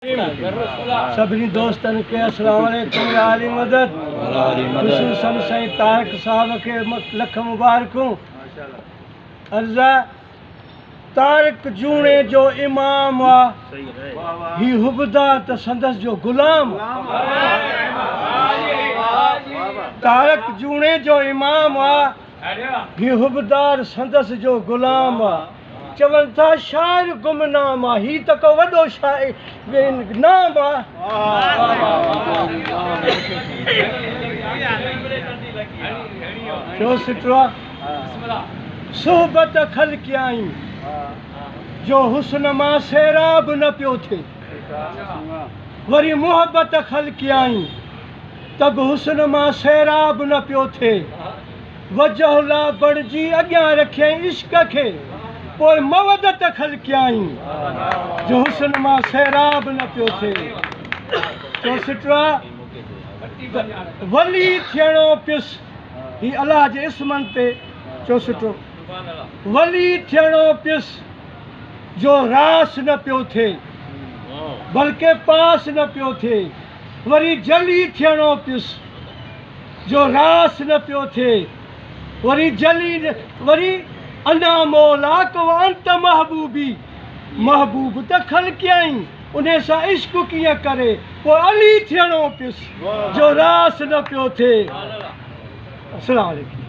सभी दोस्तन के अस्सलाम वालेकुम या अली मदद खुसूसन साईं तारक साहब के लख मुबारकूं। अर्ज़ा तारक जूने जो इमाम आ ही हुबदार त संदस जो गुलाम। तारक जूने जो इमाम आ ही हुबदार संदस जो गुलाम आ। चवन था शायर गुमनाम आ ही त को वडो शायर नाम आ। जो सिटवा सोहबत खल कयाई जो हुस्न मां सैराब न पियो थे। वरी मोहब्बत खल कयाई तब हुस्न मां सैराब न पियो थे। वजहला बणजी अॻियां रखे इश्क खे पोइ मवदत खल कयाई जो हुस्न मां सैराब न पियो थे। जो सिटवा वली थियणो पियुस ही अल्लाह जे इस्मन ते। जो सुठो वली थियणो पियुस जो रास न पियो थे बल्कि पास न पियो थे। वरी जली थियणो पियुस जो रास न पियो थे। वरी जली वरी अना मौला को अंत महबूबी महबूब त खल कयाई उन सां इश्क कीअं करे पोइ अली थियणो पियुस जो रास न पियो थे। अस्सलाम वालेकुम।